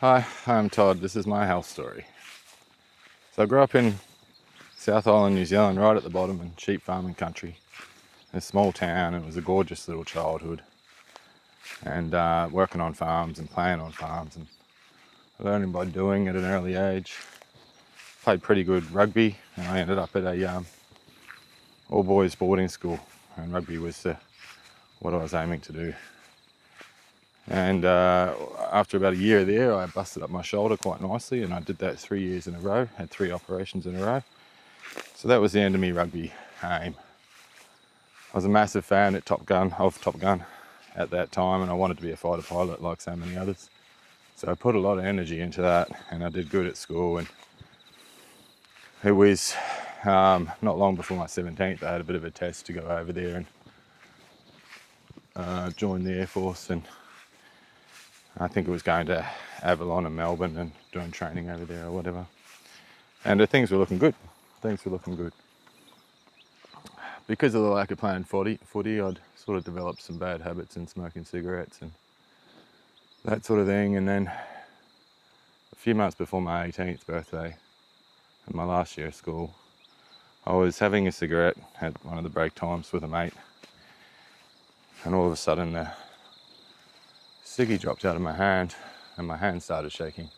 Hi, I'm Todd. This is my health story. So I grew up in South Island, New Zealand, right at the bottom in sheep farming country. In a small town. It was a gorgeous little childhood. And working on farms and playing on farms and learning by doing at an early age. Played pretty good rugby, and I ended up at a all-boys boarding school. And rugby was what I was aiming to do. And after about a year there, I busted up my shoulder quite nicely, and I did that 3 years in a row, had 3 operations in a row. So that was the end of me rugby aim. I was a massive fan of Top Gun at that time, and I wanted to be a fighter pilot like so many others. So I put a lot of energy into that, and I did good at school. And it was not long before my 17th, I had a bit of a test to go over there and join the Air Force, and I think it was going to Avalon and Melbourne and doing training over there or whatever. And things were looking good. Because of the lack of playing footy, I'd sort of developed some bad habits in smoking cigarettes and that sort of thing. And then a few months before my 18th birthday, in my last year of school, I was having a cigarette at one of the break times with a mate. And all of a sudden the ciggy dropped out of my hand and my hand started shaking.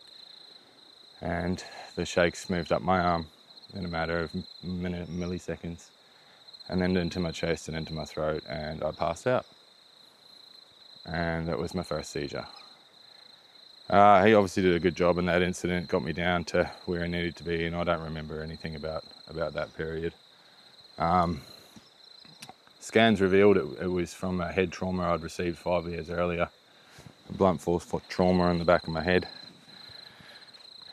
And the shakes moved up my arm in a matter of milliseconds, and then into my chest and into my throat, and I passed out. And that was my first seizure. He obviously did a good job in that incident, got me down to where I needed to be, and I don't remember anything about that period. Scans revealed it was from a head trauma I'd received 5 years earlier, a blunt force trauma in the back of my head.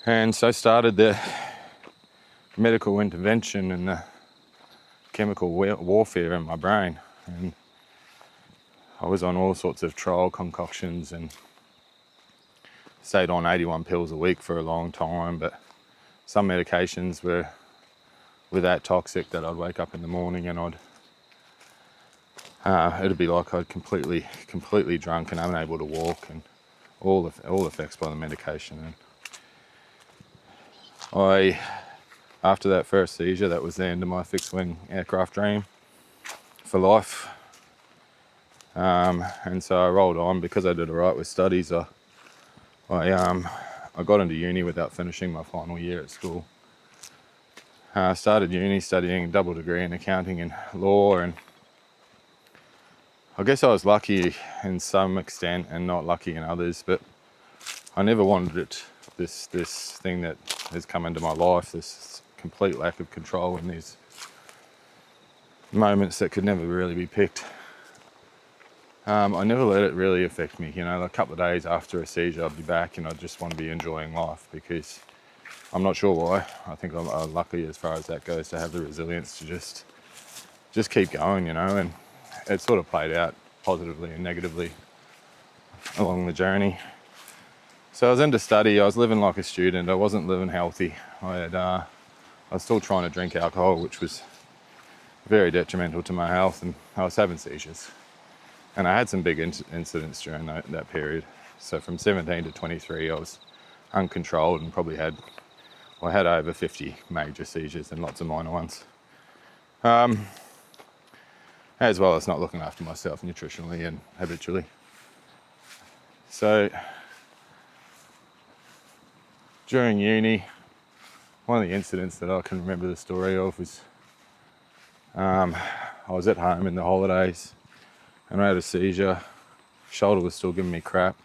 And so started the medical intervention and the chemical warfare in my brain. And I was on all sorts of trial concoctions and stayed on 81 pills a week for a long time, but some medications were that toxic that I'd wake up in the morning and it'd be like I'd completely drunk and unable to walk, and all effects by the medication. And after that first seizure, that was the end of my fixed-wing aircraft dream for life. And so I rolled on because I did all right with studies. I got into uni without finishing my final year at school. I started uni studying a double degree in accounting and law, and I guess I was lucky in some extent and not lucky in others, but I never wanted this thing that has come into my life, this complete lack of control in these moments that could never really be picked. I never let it really affect me. A couple of days after a seizure, I'd be back and I just want to be enjoying life, because I'm not sure why. I think I'm lucky as far as that goes to have the resilience to just keep going, and it sort of played out positively and negatively along the journey. So I was into study, I was living like a student, I wasn't living healthy. I was still trying to drink alcohol, which was very detrimental to my health, and I was having seizures. And I had some big incidents during that period. So from 17 to 23, I was uncontrolled and probably had over 50 major seizures and lots of minor ones. As well as not looking after myself nutritionally and habitually. So during uni, one of the incidents that I can remember the story of was I was at home in the holidays and I had a seizure. Shoulder was still giving me crap.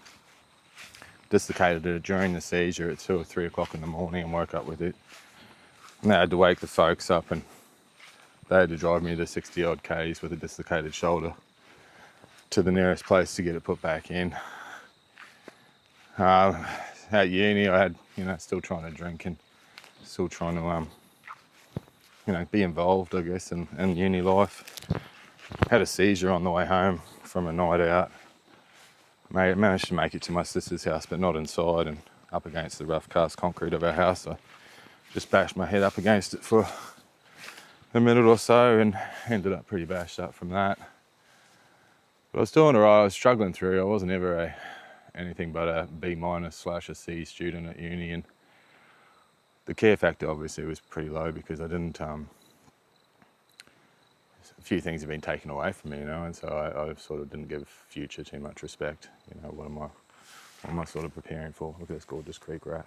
Dislocated it during the seizure at 2 or 3 o'clock in the morning and woke up with it. And I had to wake the folks up, and they had to drive me the 60 odd Ks with a dislocated shoulder to the nearest place to get it put back in. At uni, I had, still trying to drink and still trying to, be involved, I guess, in uni life. Had a seizure on the way home from a night out. Managed to make it to my sister's house, but not inside, and up against the rough cast concrete of our house. I just bashed my head up against it for a minute or so and ended up pretty bashed up from that. But I was doing all right. I was struggling through. I wasn't ever anything but a B-/a C student at uni, and the care factor obviously was pretty low because I didn't, a few things have been taken away from me, and so I sort of didn't give future too much respect. What am I sort of preparing for? Look at this gorgeous creek rat.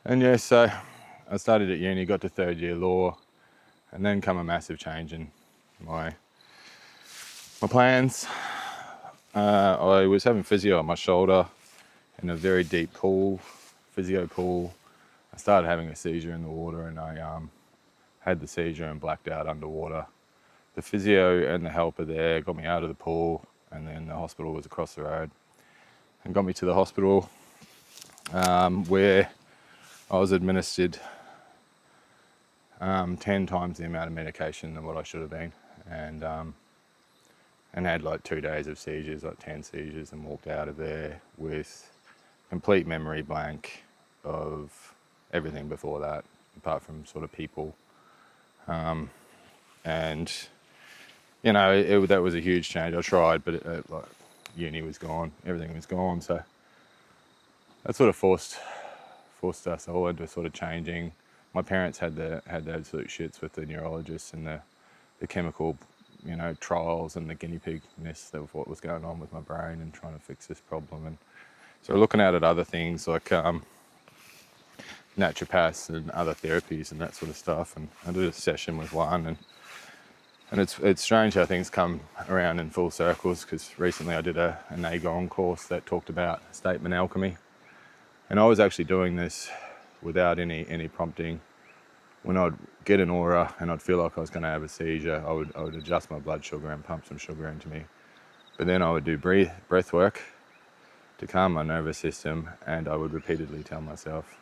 And yeah, so I started at uni, got to third year law, and then come a massive change in my plans. I was having physio on my shoulder in a very deep pool, physio pool. I started having a seizure in the water, and I had the seizure and blacked out underwater. The physio and the helper there got me out of the pool, and then the hospital was across the road and got me to the hospital where I was administered 10 times the amount of medication than what I should have been, and had like 2 days of seizures, like 10 seizures, and walked out of there with complete memory blank of everything before that, apart from sort of people. And that was a huge change. I tried, but like uni was gone, everything was gone. So that sort of forced us all into sort of changing. My parents had the absolute shits with the neurologists and the chemical, trials and the guinea pigness of what was going on with my brain and trying to fix this problem. And so looking at other things like naturopaths and other therapies and that sort of stuff. And I did a session with one, and it's strange how things come around in full circles, because recently I did an Agong course that talked about statement alchemy. And I was actually doing this without any prompting. When I'd get an aura and I'd feel like I was going to have a seizure, I would adjust my blood sugar and pump some sugar into me. But then I would do breath work to calm my nervous system, and I would repeatedly tell myself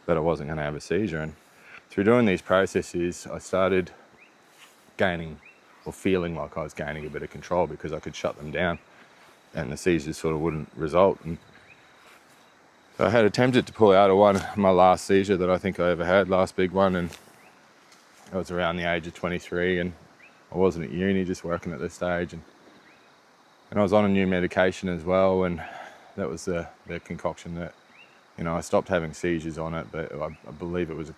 that I wasn't going to have a seizure. And through doing these processes, I started gaining, or feeling like I was gaining, a bit of control, because I could shut them down and the seizures sort of wouldn't result. And I had attempted to pull out of my last seizure that I think I ever had, last big one, and I was around the age of 23, and I wasn't at uni, just working at this stage, and I was on a new medication as well, and that was the concoction that, I stopped having seizures on it, but I believe it was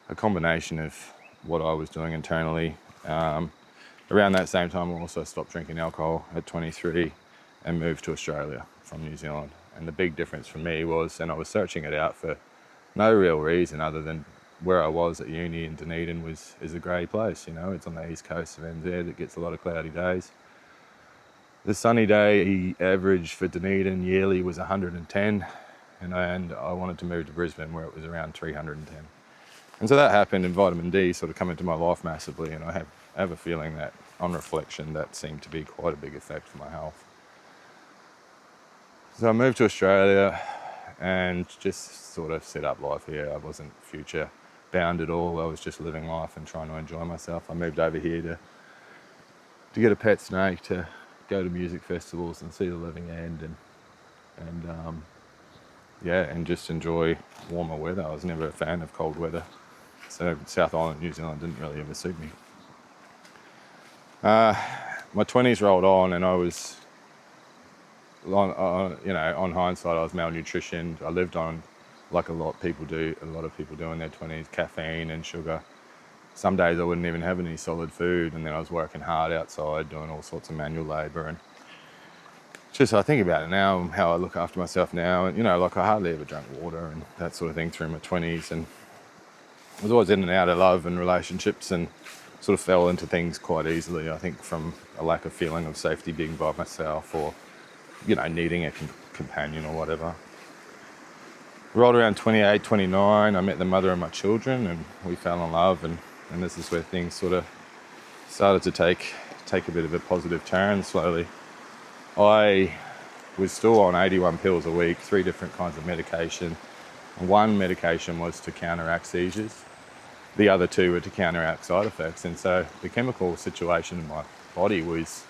a combination of what I was doing internally. Around that same time, I also stopped drinking alcohol at 23 and moved to Australia from New Zealand. And the big difference for me was, and I was searching it out for no real reason other than where I was at uni in Dunedin is a grey place. It's on the east coast of NZ. It gets a lot of cloudy days. The sunny day average for Dunedin yearly was 110, and I wanted to move to Brisbane where it was around 310. And so that happened, and vitamin D sort of come into my life massively, and I have a feeling that, on reflection, that seemed to be quite a big effect for my health. So I moved to Australia and just sort of set up life here. I wasn't future bound at all. I was just living life and trying to enjoy myself. I moved over here to get a pet snake, to go to music festivals and see the living end, and just enjoy warmer weather. I was never a fan of cold weather, so South Island, New Zealand didn't really ever suit me. My 20s rolled on, and I was, on hindsight, I was malnutritioned. I lived on, like a lot of people do in their 20s, caffeine and sugar. Some days I wouldn't even have any solid food, and then I was working hard outside doing all sorts of manual labour. And just, I think about it now, how I look after myself now, and I hardly ever drank water and that sort of thing through my 20s, and I was always in and out of love and relationships, and sort of fell into things quite easily, I think, from a lack of feeling of safety being by myself, or needing a companion or whatever. Rolled around 28, 29, I met the mother of my children, and we fell in love, and this is where things sort of started to take a bit of a positive turn slowly. I was still on 81 pills a week, 3 different kinds of medication. One medication was to counteract seizures. The other 2 were to counteract side effects. And so the chemical situation in my body was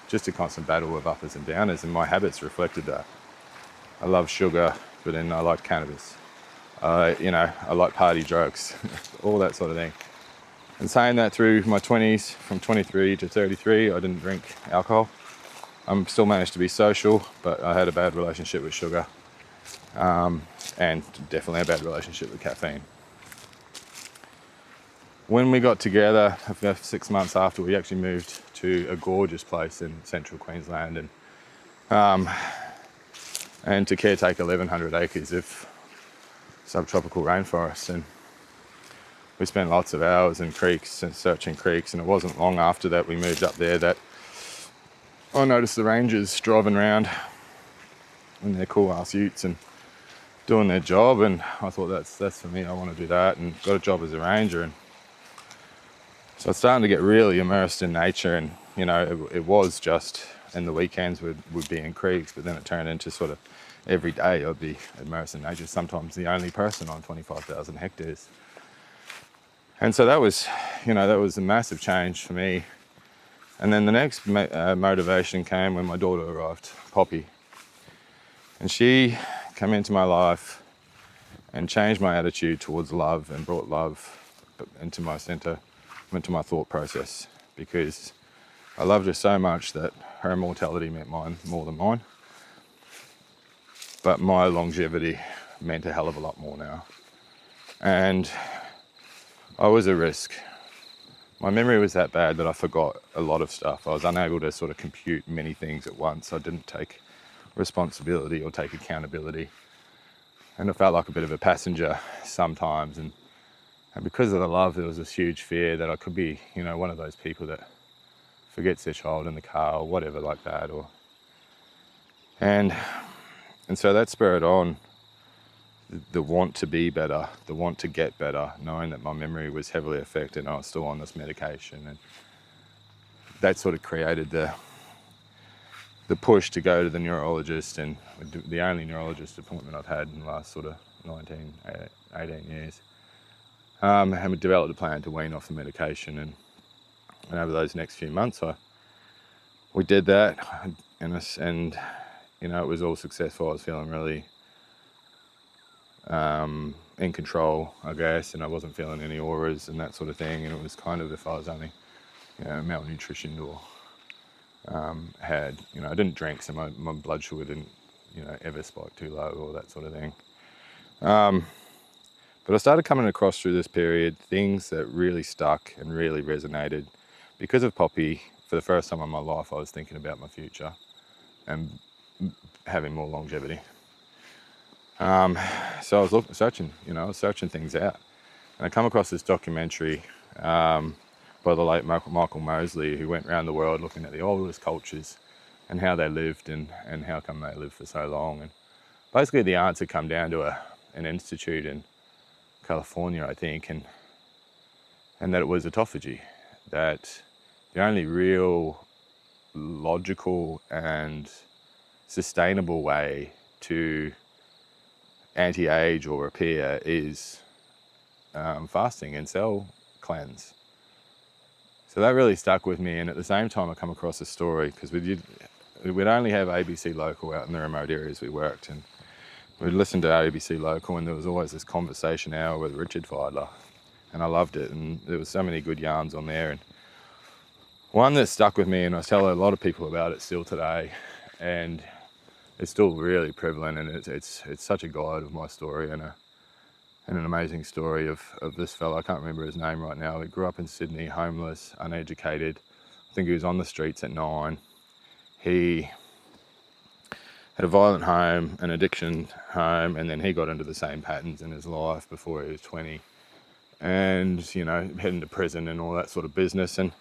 just a constant battle of uppers and downers, and my habits reflected that. I love sugar, but then I like cannabis. I like party drugs, all that sort of thing. And saying that, through my 20s, from 23 to 33, I didn't drink alcohol. I still managed to be social, but I had a bad relationship with sugar, and definitely a bad relationship with caffeine. When we got together, about 6 months after, we actually moved to a gorgeous place in central Queensland, and to caretake 1,100 acres of subtropical rainforest. And we spent lots of hours in creeks and searching creeks, and it wasn't long after that we moved up there that I noticed the rangers driving around in their cool ass utes and doing their job, and I thought that's for me. I want to do that, and got a job as a ranger. And so I was starting to get really immersed in nature, and it was just, and the weekends would be in creeks, but then it turned into sort of every day I'd be immersed in nature, sometimes the only person on 25,000 hectares. And so that was a massive change for me. And then the next motivation came when my daughter arrived, Poppy. And she came into my life and changed my attitude towards love, and brought love into my center, into my thought process, because I loved her so much that her mortality meant mine more than mine. But my longevity meant a hell of a lot more now. And I was a risk. My memory was that bad that I forgot a lot of stuff. I was unable to sort of compute many things at once. I didn't take responsibility or take accountability. And I felt like a bit of a passenger sometimes. And because of the love, there was this huge fear that I could be, one of those people that forgets their child in the car or whatever like that. And so that spurred on the want to be better, the want to get better, knowing that my memory was heavily affected and I was still on this medication. And that sort of created the push to go to the neurologist, and the only neurologist appointment I've had in the last sort of 18 years. And we developed a plan to wean off the medication, and over those next few months we did that, and it was all successful. I was feeling really in control, I guess, and I wasn't feeling any auras and that sort of thing. And it was kind of, if I was only malnutritioned or I didn't drink, so my blood sugar didn't ever spike too low or that sort of thing. But I started coming across through this period things that really stuck and really resonated. Because of Poppy, for the first time in my life, I was thinking about my future and having more longevity. So I was searching things out. And I come across this documentary by the late Michael Mosley, who went around the world looking at the oldest cultures and how they lived and how come they lived for so long. And basically the answer come down to an institute in California, I think, and that it was autophagy, that the only real logical and sustainable way to anti-age or repair is fasting and cell cleanse. So that really stuck with me. And at the same time, I come across a story, because we'd only have ABC Local out in the remote areas we worked, and we'd listen to ABC Local, and there was always this conversation hour with Richard Feidler, and I loved it. And there was so many good yarns on there, and one that stuck with me, and I tell a lot of people about it still today, and it's still really prevalent, and it's such a guide of my story, and an amazing story of this fella. I can't remember his name right now. He grew up in Sydney, homeless, uneducated. I think he was on the streets at 9. He had a violent home, an addiction home, and then he got into the same patterns in his life before he was 20. And, heading to prison and all that sort of business. And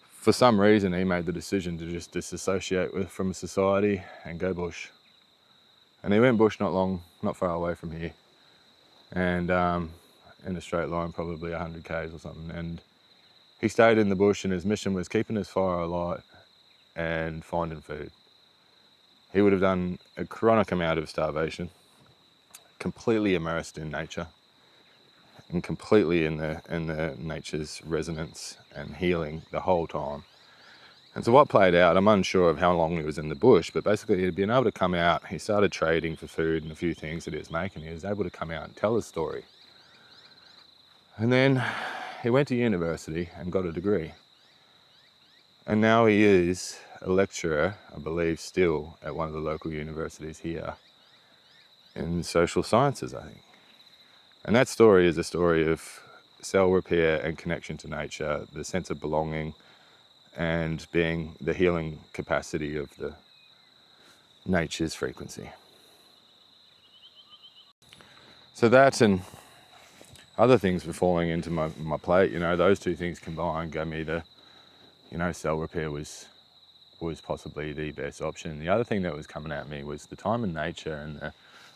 for some reason, he made the decision to just disassociate from society and go bush. And he went bush not far away from here. And in a straight line, probably 100 k's or something. And he stayed in the bush, and his mission was keeping his fire alight and finding food. He would have done a chronic amount of starvation, completely immersed in nature, and completely in the nature's resonance and healing the whole time. And so what played out, I'm unsure of how long he was in the bush, but basically he'd been able to come out. He started trading for food and a few things that he was making. He was able to come out and tell his story. And then he went to university and got a degree. And now he is a lecturer, I believe, still at one of the local universities here in social sciences, I think. And that story is a story of cell repair and connection to nature, the sense of belonging and being the healing capacity of the nature's frequency. So that and other things were falling into my plate, you know, those two things combined gave me the, you know, cell repair was possibly the best option. The other thing that was coming at me was the time in nature and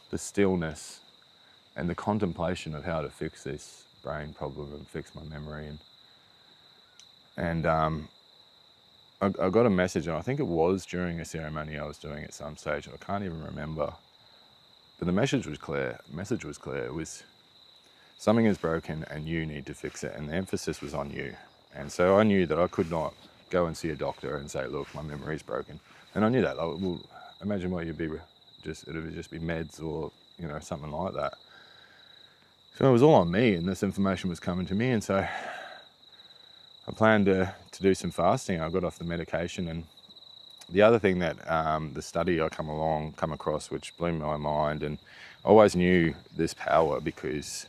the stillness and the contemplation of how to fix this brain problem and fix my memory. And I got a message, and I think it was during a ceremony I was doing at some stage, I can't even remember. But the message was clear. It was something is broken and you need to fix it, and the emphasis was on you. And so I knew that I could not go and see a doctor and say, look, my memory's broken. And I knew that. Like, well, imagine what it would just be meds or, you know, something like that. So it was all on me, and this information was coming to me, and so I planned to do some fasting. I got off the medication, and the other thing that the study I come across, which blew my mind, and I always knew this power because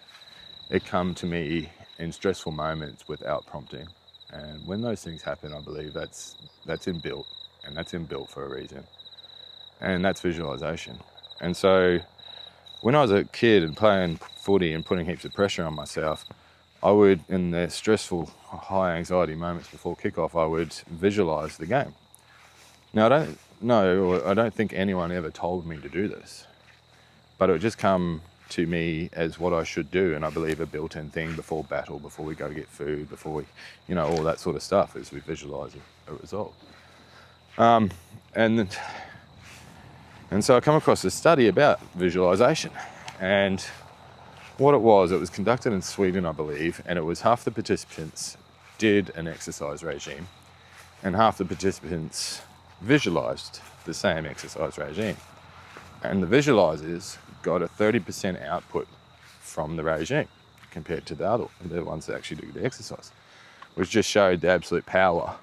it come to me in stressful moments without prompting. And when those things happen, I believe that's inbuilt, and that's inbuilt for a reason. And that's visualization. And so when I was a kid and playing footy and putting heaps of pressure on myself, I would, in the stressful, high anxiety moments before kickoff, I would visualize the game. Now, I don't think anyone ever told me to do this, but it would just come to me as what I should do, and I believe a built-in thing before battle, before we go to get food, before we, you know, all that sort of stuff, is we visualize a result. And so I come across this study about visualization, and what it was conducted in Sweden, I believe, and it was half the participants did an exercise regime, and half the participants visualized the same exercise regime. And the visualizers got a 30% output from the regime compared to the ones that actually do the exercise, which just showed the absolute power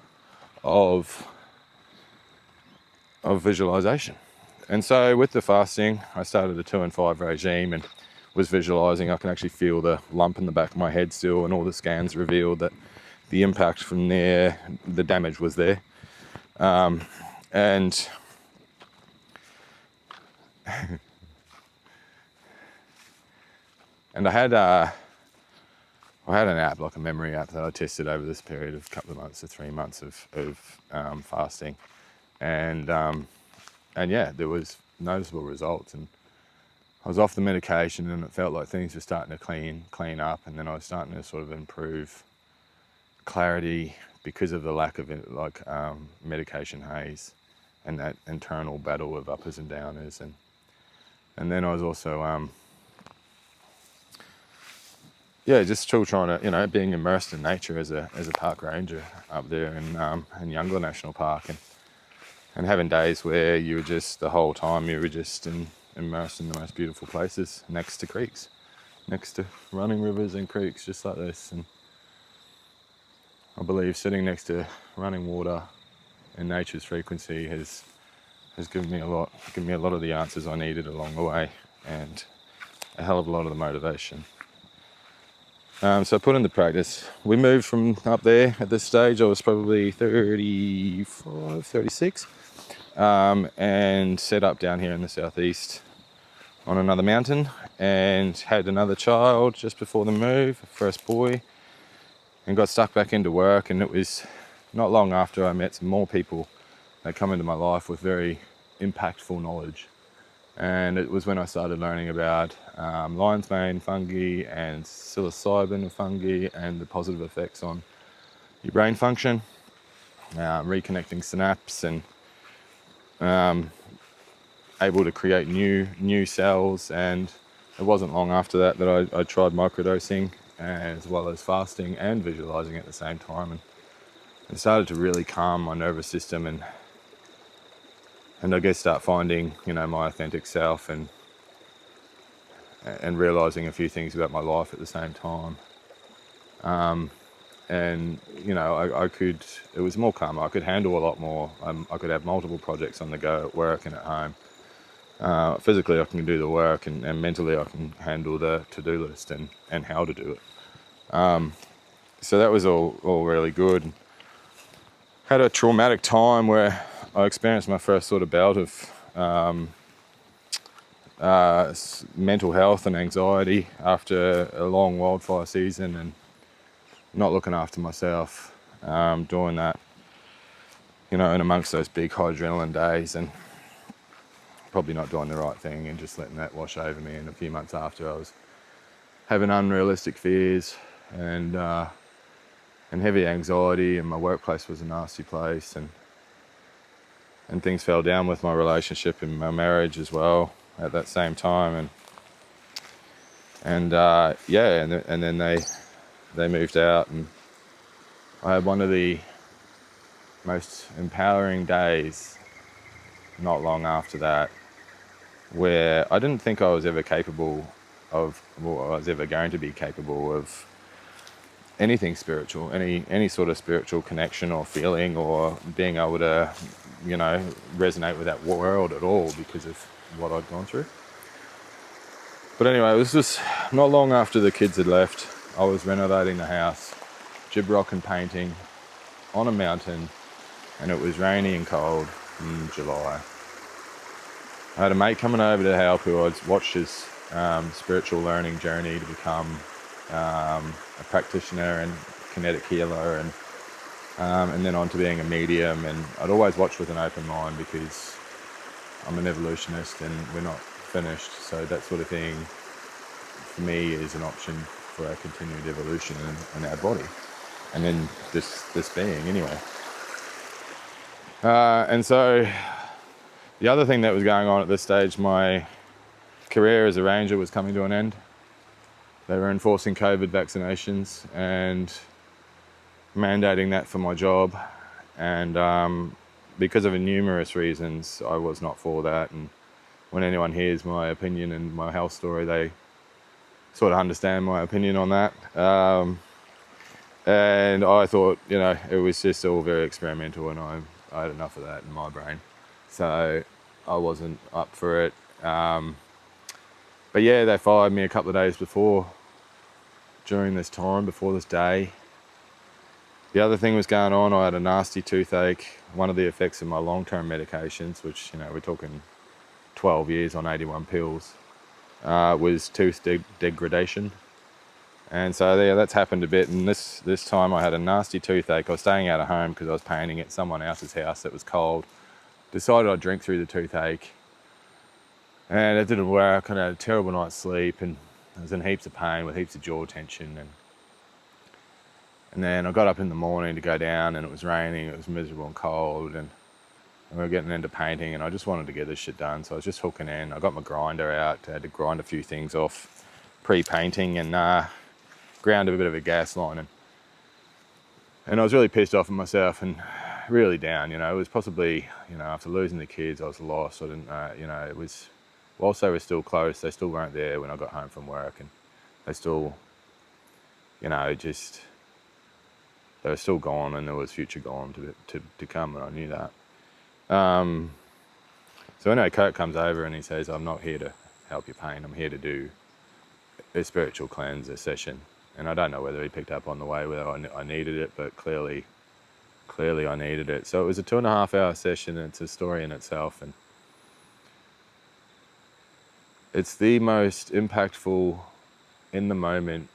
of visualization. And so with the fasting, I started a 2 and 5 regime and was visualizing. I can actually feel the lump in the back of my head still, and all the scans revealed that the impact from there, the damage was there. And I had an app, like a memory app, that I tested over this period of a couple of months to 3 months of fasting, and yeah, there was noticeable results, and I was off the medication, and it felt like things were starting to clean up, and then I was starting to sort of improve clarity because of the lack of medication haze and that internal battle of uppers and downers, and then I was also just still trying to, you know, being immersed in nature as a park ranger up there in Youngler National Park, and having days where you were just, the whole time you were just immersed in the most beautiful places next to creeks, next to running rivers and creeks just like this. And I believe sitting next to running water and nature's frequency has given me a lot of the answers I needed along the way, and a hell of a lot of the motivation. So I put into practice. We moved from up there at this stage. I was probably 35, 36, and set up down here in the southeast on another mountain, and had another child just before the move, first boy, and got stuck back into work. And it was not long after I met some more people that come into my life with very impactful knowledge. And it was when I started learning about lion's mane fungi and psilocybin fungi and the positive effects on your brain function, reconnecting synapse, and able to create new cells. And it wasn't long after that I tried microdosing as well as fasting and visualizing at the same time, and it started to really calm my nervous system, and I guess start finding, you know, my authentic self, and realizing a few things about my life at the same time. and you know, I could, it was more calm. I could handle a lot more. I could have multiple projects on the go at work and at home. Physically I can do the work, and mentally I can handle the to-do list and how to do it. So that was all really good. Had a traumatic time where I experienced my first sort of bout of mental health and anxiety after a long wildfire season, and not looking after myself, doing that, you know, in amongst those big high adrenaline days, and probably not doing the right thing and just letting that wash over me. And a few months after, I was having unrealistic fears and heavy anxiety, and my workplace was a nasty place, and things fell down with my relationship and my marriage as well at that same time. And then they moved out, and I had one of the most empowering days not long after that, where I didn't think I was ever capable of, or I was ever going to be capable of anything spiritual, any sort of spiritual connection or feeling, or being able to, you know, resonate with that world at all because of what I'd gone through. But anyway, it was just not long after the kids had left. I was renovating the house, gibrock and painting on a mountain, and it was rainy and cold in July. I had a mate coming over to help who I'd watched his spiritual learning journey to become a practitioner and kinetic healer, and then on to being a medium. And I'd always watch with an open mind because I'm an evolutionist and we're not finished, so that sort of thing for me is an option for our continued evolution in our body, and then this being anyway. And so the other thing that was going on at this stage, my career as a ranger was coming to an end. They were enforcing COVID vaccinations and mandating that for my job, and because of numerous reasons I was not for that. And when anyone hears my opinion and my health story, they sort of understand my opinion on that. And I thought, you know, it was just all very experimental, and I had enough of that in my brain. So I wasn't up for it. But yeah, they fired me a couple of days before, during this time, before this day. The other thing was going on, I had a nasty toothache. One of the effects of my long-term medications, which, you know, we're talking 12 years on 81 pills, was tooth degradation. And so yeah, that's happened a bit. And this time I had a nasty toothache. I was staying out of home because I was painting at someone else's house that was cold. Decided I'd drink through the toothache, and it didn't work. I had a terrible night's sleep, and I was in heaps of pain with heaps of jaw tension. And then I got up in the morning to go down, and it was raining, it was miserable and cold, and we were getting into painting, and I just wanted to get this shit done. So I was just hooking in. I got my grinder out. I had to grind a few things off pre-painting, and ground a bit of a gas line. And I was really pissed off at myself and really down. You know, it was possibly, you know, after losing the kids, I was lost. I didn't, you know, it was, whilst they were still close, they still weren't there when I got home from work, and they still, you know, just, they were still gone, and there was future gone to come, and I knew that. So anyway, Kurt comes over and he says, I'm not here to help you paint, I'm here to do a spiritual cleanse, a session. And I don't know whether he picked up on the way, whether I needed it, but clearly I needed it. So it was a 2.5 hour session, and it's a story in itself, and it's the most impactful, in the moment,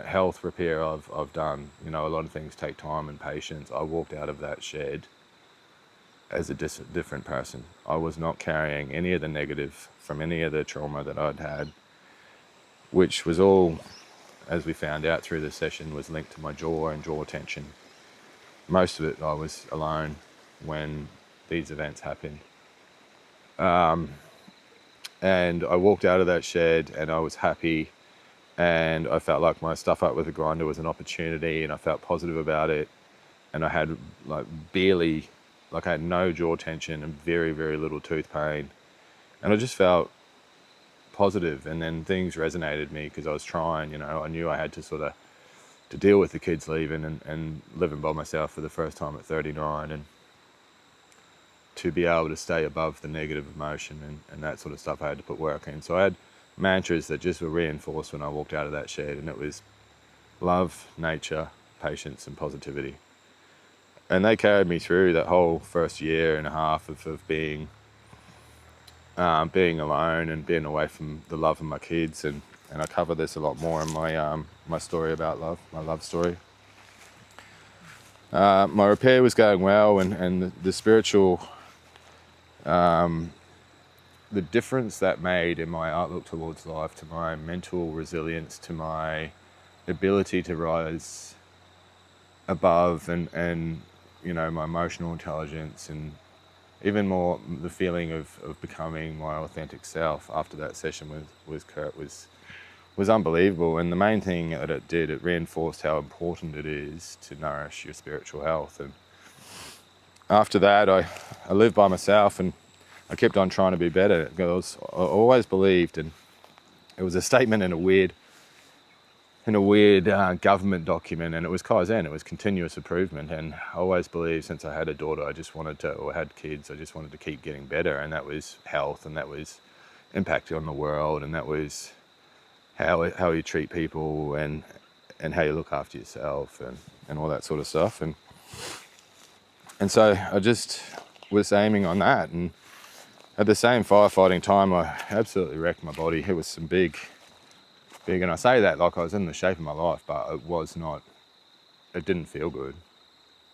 health repair I've done. You know, a lot of things take time and patience. I walked out of that shed as a different person. I was not carrying any of the negative from any of the trauma that I'd had, which was all, as we found out through the session, was linked to my jaw and jaw tension. Most of it, I was alone when these events happened. And I walked out of that shed and I was happy, and I felt like my stuff up with the grinder was an opportunity, and I felt positive about it. And I had I had no jaw tension and very, very little tooth pain. And I just felt positive, and then things resonated me because I was trying, you know, I knew I had to sort of to deal with the kids leaving and living by myself for the first time at 39, and to be able to stay above the negative emotion and that sort of stuff. I had to put work in. So I had mantras that just were reinforced when I walked out of that shed, and it was love, nature, patience, and positivity. And they carried me through that whole first year and a half of being alone and being away from the love of my kids. And I cover this a lot more in my story about love, my love story. My repair was going well, and the spiritual, the difference that made in my outlook towards life, to my mental resilience, to my ability to rise above, and my emotional intelligence, and even more the feeling of becoming my authentic self after that session with Kurt was unbelievable. And the main thing that it did, it reinforced how important it is to nourish your spiritual health. And after that, I lived by myself, and I kept on trying to be better. I always believed, and it was a statement in a weird government document, and it was Kaizen, it was continuous improvement. And I always believed, since I had a daughter, had kids, I just wanted to keep getting better. And that was health, and that was impact on the world, and that was how you treat people, and how you look after yourself, and all that sort of stuff. And so I just was aiming on that. And at the same firefighting time, I absolutely wrecked my body. It was some big, and I say that like I was in the shape of my life, but it didn't feel good.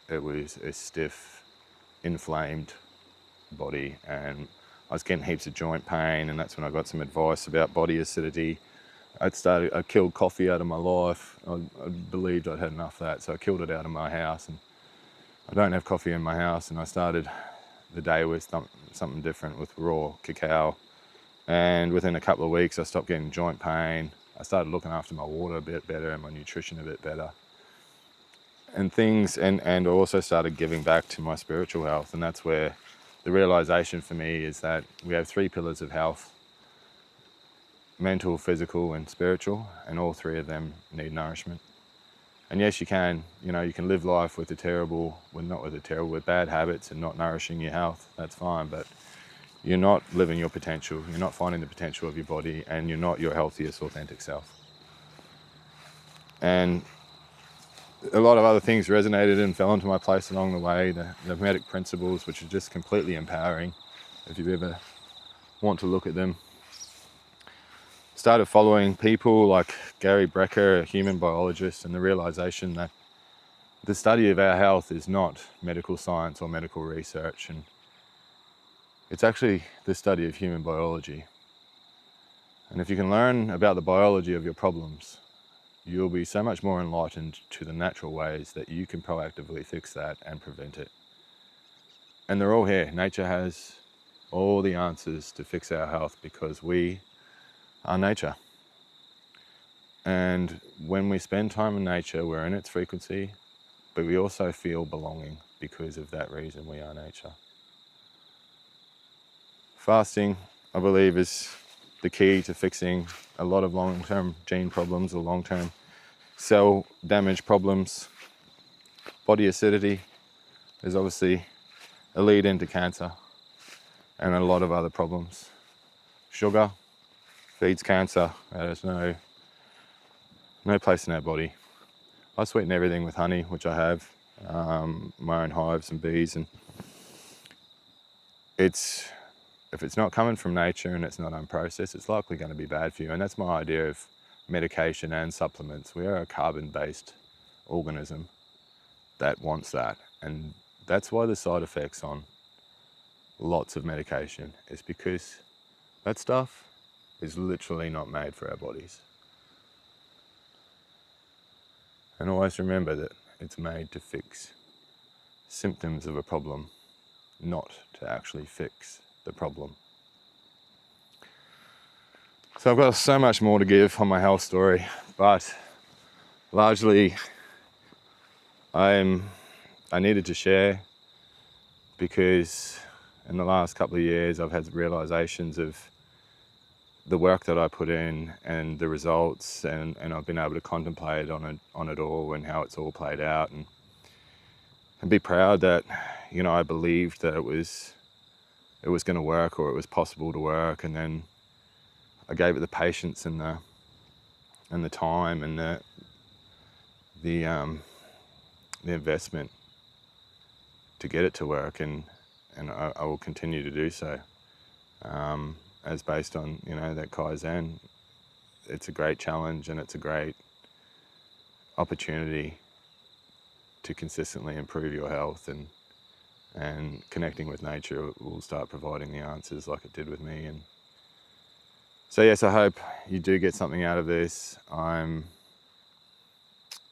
It was a stiff, inflamed body, and I was getting heaps of joint pain. And that's when I got some advice about body acidity. I killed coffee out of my life. I believed I'd had enough of that, so I killed it out of my house, and I don't have coffee in my house. And I started the day with something different, with raw cacao. And within a couple of weeks, I stopped getting joint pain. I started looking after my water a bit better and my nutrition a bit better. And I also started giving back to my spiritual health. And that's where the realization for me is that we have 3 pillars of health: mental, physical, and spiritual, and all 3 of them need nourishment. And yes, you can live life with bad habits and not nourishing your health. That's fine, but you're not living your potential. You're not finding the potential of your body, and you're not your healthiest, authentic self. And a lot of other things resonated and fell into my place along the way. The Hermetic principles, which are just completely empowering, if you ever want to look at them. Started following people like Gary Brecker, a human biologist, and the realization that the study of our health is not medical science or medical research, and it's actually the study of human biology. And if you can learn about the biology of your problems, you'll be so much more enlightened to the natural ways that you can proactively fix that and prevent it. And they're all here. Nature has all the answers to fix our health, because we are nature. And when we spend time in nature, we're in its frequency, but we also feel belonging because of that reason. We are nature. Fasting, I believe, is the key to fixing a lot of long-term gene problems or long-term cell damage problems. Body acidity is obviously a lead into cancer and a lot of other problems. Sugar feeds cancer. There's no place in our body. I sweeten everything with honey, which I have, my own hives and bees, and if it's not coming from nature and it's not unprocessed, it's likely going to be bad for you. And that's my idea of medication and supplements. We are a carbon-based organism that wants that, and that's why the side effects on lots of medication is because that stuff is literally not made for our bodies. And always remember that it's made to fix symptoms of a problem, not to actually fix the problem. So I've got so much more to give on my health story, but largely I needed to share, because in the last couple of years I've had realizations of the work that I put in and the results, and I've been able to contemplate on it all and how it's all played out, and be proud that, you know, I believed that it was going to work, or it was possible to work, and then I gave it the patience and the time and the investment to get it to work, and I will continue to do so. As based on, you know, that Kaizen, it's a great challenge and it's a great opportunity to consistently improve your health, and connecting with nature will start providing the answers like it did with me. And so yes, I hope you do get something out of this. I'm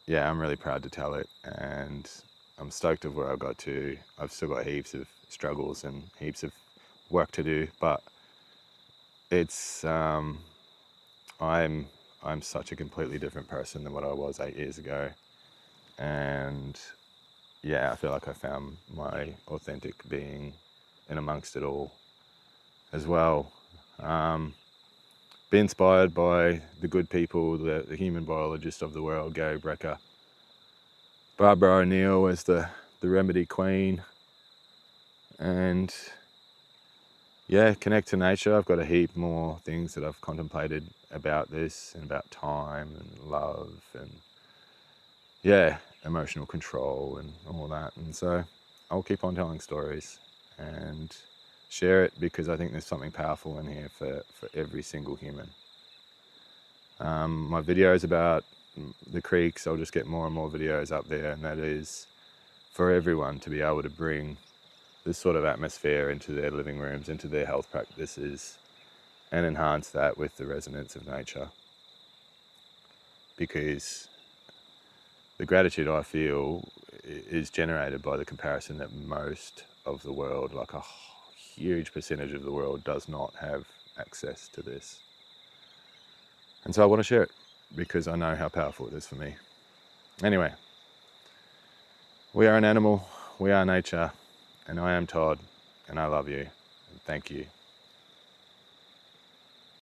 really proud to tell it, and I'm stoked of where I got to. I've still got heaps of struggles and heaps of work to do, but it's I'm such a completely different person than what I was 8 years ago, and I feel like I found my authentic being in amongst it all as well. Be inspired by the good people, the human biologist of the world, Gary Brecker, Barbara O'Neill as the remedy queen, and connect to nature. I've got a heap more things that I've contemplated about this, and about time and love and emotional control and all that. And so I'll keep on telling stories and share it, because I think there's something powerful in here for every single human. My videos about the creeks, I'll just get more and more videos up there, and that is for everyone to be able to bring this sort of atmosphere into their living rooms, into their health practices, and enhance that with the resonance of nature. Because the gratitude I feel is generated by the comparison that most of the world, like a huge percentage of the world, does not have access to this. And so I want to share it, because I know how powerful it is for me. Anyway, we are an animal, we are nature, and I am Todd, and I love you, and thank you.